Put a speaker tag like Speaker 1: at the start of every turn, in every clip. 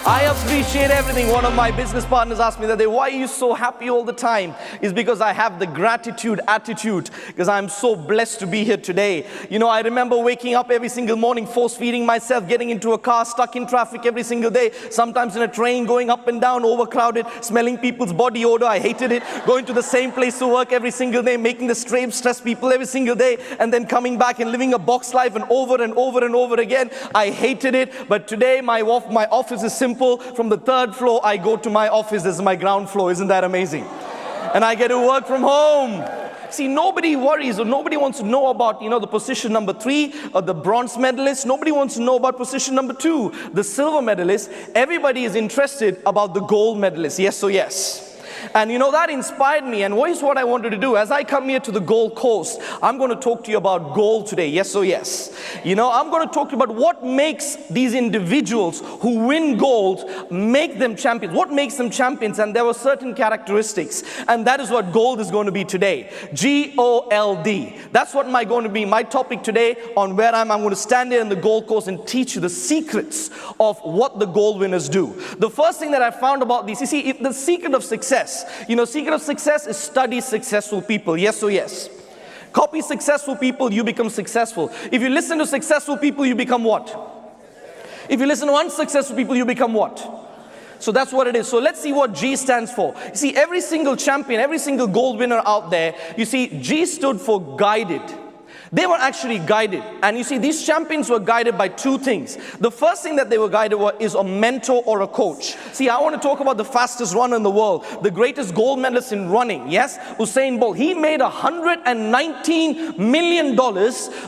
Speaker 1: I appreciate everything. One of my business partners asked me that day, why are you so happy all the time? It's because I have the gratitude attitude, because I'm so blessed to be here today. You know, I remember waking up every single morning, force feeding myself, getting into a car, stuck in traffic every single day, sometimes in a train, going up and down, overcrowded, smelling people's body odor. I hated it. Going to the same place to work every single day, making the same stress people every single day, and then coming back and living a box life and over and over and over again. I hated it. But today my office is simple. From the third floor, I go to my office. This is my ground floor. Isn't that amazing? And I get to work from home. See, nobody worries or nobody wants to know about, the position number 3 or the bronze medalist. Nobody wants to know about position number 2, the silver medalist. Everybody is interested about the gold medalist. Yes or yes? And that inspired me, and here's what I wanted to do. As I come here to the Gold Coast, I'm going to talk to you about gold today. Yes or yes? I'm going to talk to you about what makes these individuals who win gold, make them champions. What makes them champions? And there were certain characteristics, and that is what gold is going to be today. G.O.L.D. That's what going to be my topic today on where I'm going to stand here in the Gold Coast and teach you the secrets of what the gold winners do. The first thing that I found about these, the secret of success. Secret of success is study successful people. Yes or yes? Copy successful people, you become successful. If you listen to successful people, you become what? If you listen to unsuccessful people, you become what? So that's what it is. So let's see what G stands for. You see, every single champion, every single gold winner out there, you see, G stood for guided. They were actually guided. And you see, these champions were guided by 2 things. The first thing that they were guided is a mentor or a coach. See, I want to talk about the fastest runner in the world, the greatest gold medalist in running. Yes, Usain Bolt. He made $119 million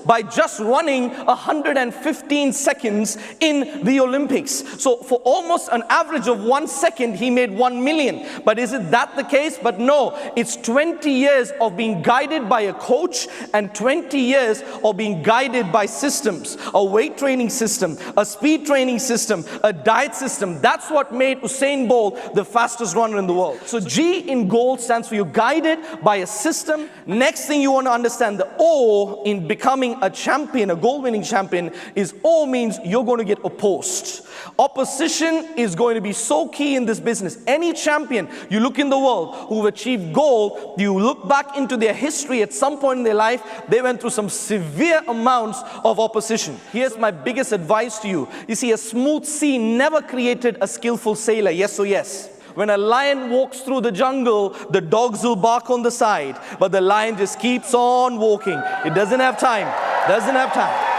Speaker 1: by just running 115 seconds in the Olympics. So for almost an average of 1 second, he made 1 million. But is it that the case? But no, it's 20 years of being guided by a coach and 20 years of being guided by systems, a weight training system, a speed training system, a diet system. That's what made Usain Bolt the fastest runner in the world. So G in gold stands for you're guided by a system. Next thing you want to understand, the O in becoming a champion, a gold winning champion, is O means you're going to get opposed. Opposition is going to be so key in this business. Any champion you look in the world who've achieved gold, you look back into their history at some point in their life, they went through some severe amounts of opposition. Here's my biggest advice to you. You see, a smooth sea never created a skillful sailor. Yes or yes? When a lion walks through the jungle, the dogs will bark on the side, but the lion just keeps on walking. It doesn't have time. Doesn't have time.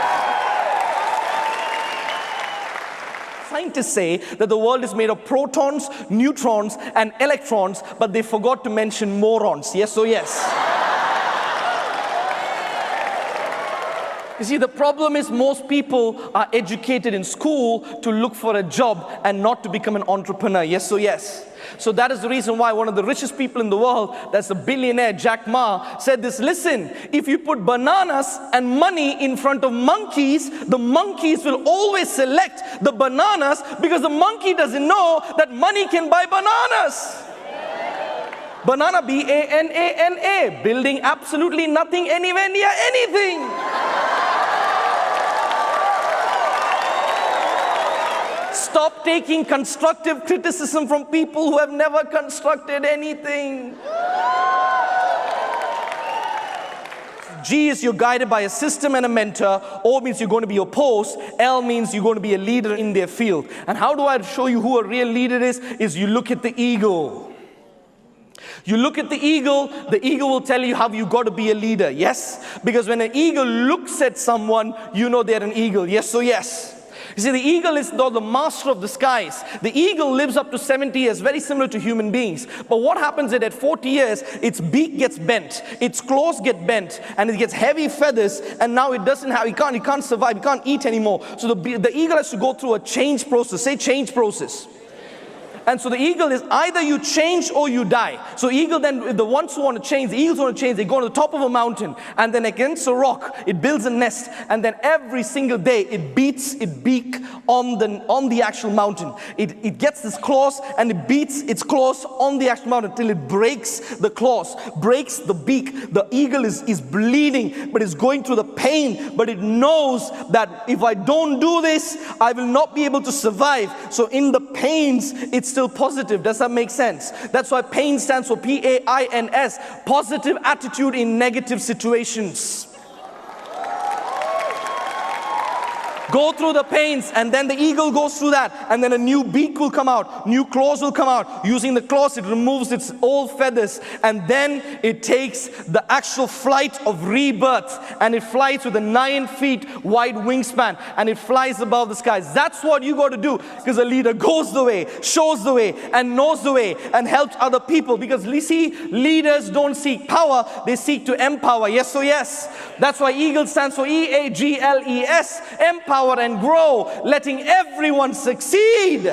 Speaker 1: Scientists say that the world is made of protons, neutrons, and electrons, but they forgot to mention morons. Yes or yes? You see, the problem is most people are educated in school to look for a job and not to become an entrepreneur. Yes or yes? So that is the reason why one of the richest people in the world, that's a billionaire, Jack Ma, said this: listen, if you put bananas and money in front of monkeys, the monkeys will always select the bananas because the monkey doesn't know that money can buy bananas. Banana, B-A-N-A-N-A, building absolutely nothing anywhere near anything. Stop taking constructive criticism from people who have never constructed anything. G is you're guided by a system and a mentor. O means you're going to be opposed. L means you're going to be a leader in their field. And how do I show you who a real leader is you look at the eagle. You look at the eagle will tell you how you got to be a leader. Yes? Because when an eagle looks at someone, you know they're an eagle. Yes or yes? You see, the eagle is the master of the skies. The eagle lives up to 70 years, very similar to human beings. But what happens is at 40 years, its beak gets bent, its claws get bent, and it gets heavy feathers, and now it can't survive, it can't eat anymore. So the eagle has to go through a change process. Say change process. And so the eagle is either you change or you die. So eagle then, the ones who want to change, the eagles want to change, they go to the top of a mountain, and then against a rock, it builds a nest, and then every single day it beats its beak on the actual mountain. It gets this claws, and it beats its claws on the actual mountain till it breaks the claws, breaks the beak. The eagle is bleeding, but it's going through the pain, but it knows that if I don't do this, I will not be able to survive. So in the pains, it's still positive. Does that make sense? That's why pain stands for P-A-I-N-S, positive attitude in negative situations. Go through the pains, and then the eagle goes through that, and then a new beak will come out, new claws will come out. Using the claws, it removes its old feathers, and then it takes the actual flight of rebirth, and it flies with a 9 feet wide wingspan, and it flies above the skies. That's what you got to do, because a leader goes the way, shows the way, and knows the way, and helps other people. Because you see, leaders don't seek power, they seek to empower. Yes, so yes. That's why EAGLE stands for E-A-G-L-E-S, empower and grow, letting everyone succeed.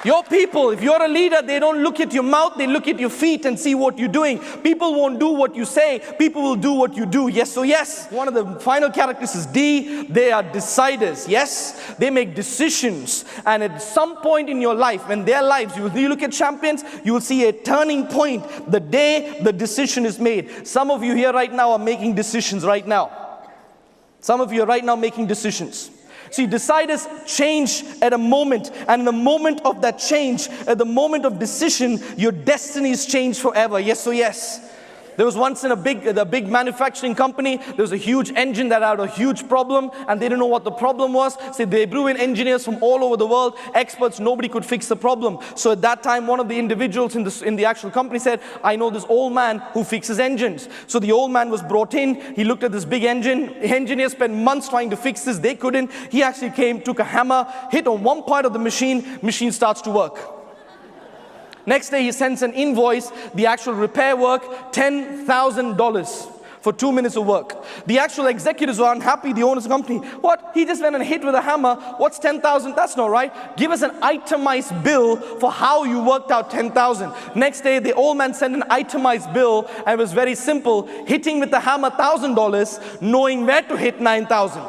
Speaker 1: Your people, if you're a leader, they don't look at your mouth, they look at your feet and see what you're doing. People won't do what you say, people will do what you do. Yes, so yes. One of the final characters is D. They are deciders. Yes, they make decisions. And at some point in your life, when their lives, you look at champions, you will see a turning point the day the decision is made. Some of you here right now are making decisions right now. Some of you are right now making decisions. See, deciders change at a moment, and in the moment of that change, at the moment of decision, your destiny is changed forever. Yes, so yes. There was once in a big manufacturing company, there was a huge engine that had a huge problem, and they didn't know what the problem was. So they blew in engineers from all over the world, experts, nobody could fix the problem. So at that time, one of the individuals in the actual company said, I know this old man who fixes engines. So the old man was brought in, he looked at this big engine, the engineers spent months trying to fix this, they couldn't. He actually came, took a hammer, hit on one part of the machine starts to work. Next day he sends an invoice, the actual repair work, $10,000 for 2 minutes of work. The actual executives were unhappy, the owners of the company. What? He just went and hit with a hammer. What's 10,000? That's not right. Give us an itemized bill for how you worked out 10,000. Next day the old man sent an itemized bill, and it was very simple. Hitting with the hammer $1,000, knowing where to hit 9,000.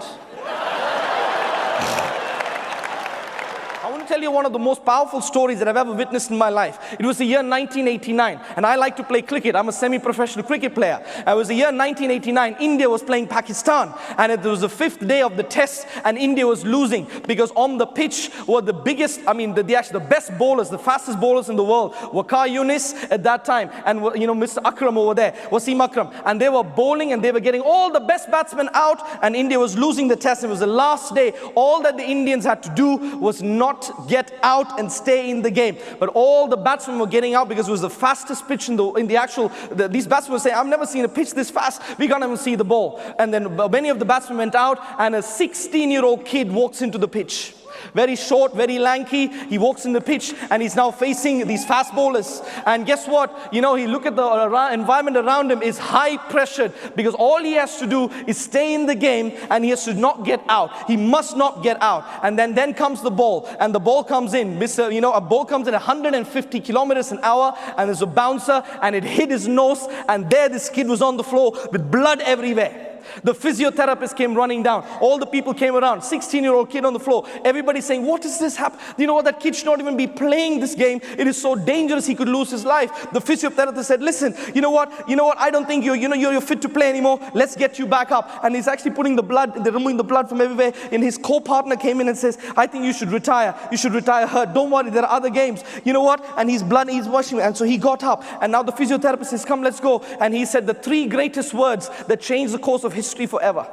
Speaker 1: I want to tell you one of the most powerful stories that I've ever witnessed in my life. It was the year 1989, and I like to play cricket. I'm a semi-professional cricket player. It was the year 1989. India was playing Pakistan, and it was the 5th day of the test, and India was losing because on the pitch were the biggest, the best bowlers, the fastest bowlers in the world. Waqar Yunis at that time, and Mr. Akram over there, Wasim Akram, and they were bowling, and they were getting all the best batsmen out, and India was losing the test. It was the last day. All that the Indians had to do was not get out and stay in the game. But all the batsmen were getting out because it was the fastest pitch in the actual, these batsmen were saying, I've never seen a pitch this fast, we can't even see the ball. And then many of the batsmen went out, and a 16-year-old kid walks into the pitch. Very short, very lanky. He walks in the pitch, and he's now facing these fast bowlers. And guess what? He look at the environment around him is high pressured, because all he has to do is stay in the game, and he has to not get out. He must not get out. And then comes the ball, and the ball comes in. A ball comes in 150 kilometers an hour, and there's a bouncer, and it hit his nose, and there this kid was on the floor with blood everywhere. The physiotherapist came running down. All the people came around. 16-year-old kid on the floor. Everybody saying, what is this happen? You know what? That kid should not even be playing this game. It is so dangerous. He could lose his life. The physiotherapist said, listen, you know what? I don't think you're fit to play anymore. Let's get you back up. And he's actually putting the blood, they're removing the blood from everywhere. And his co-partner came in and says, I think you should retire. You should retire hurt. Don't worry, there are other games. You know what? And he's washing. And so he got up. And now the physiotherapist says, come, let's go. And he said the 3 greatest words that changed the course of history forever.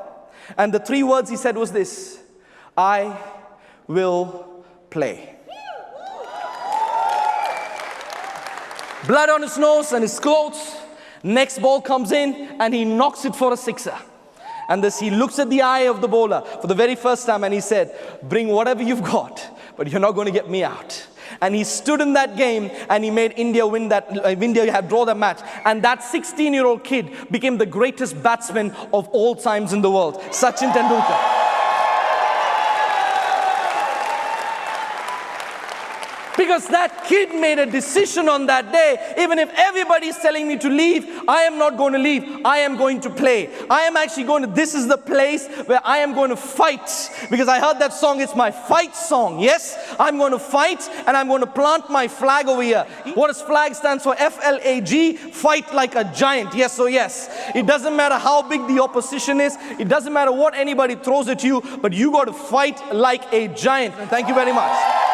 Speaker 1: And the 3 words he said was this: I will play. Blood on his nose and his clothes. Next ball comes in, and he knocks it for a sixer. And he looks at the eye of the bowler for the very first time, and he said, bring whatever you've got, but you're not going to get me out. And he stood in that game, and he made India win that. India had drawn that match, and that 16-year-old kid became the greatest batsman of all times in the world, Sachin Tendulkar. Because that kid made a decision on that day. Even if everybody's telling me to leave, I am not going to leave. I am going to play. I am actually going to, this is the place where I am going to fight. Because I heard that song, it's my fight song. Yes, I'm going to fight and I'm going to plant my flag over here. What does flag stands for? F-L-A-G, fight like a giant. Yes, so yes. It doesn't matter how big the opposition is. It doesn't matter what anybody throws at you, but you got to fight like a giant. Thank you very much.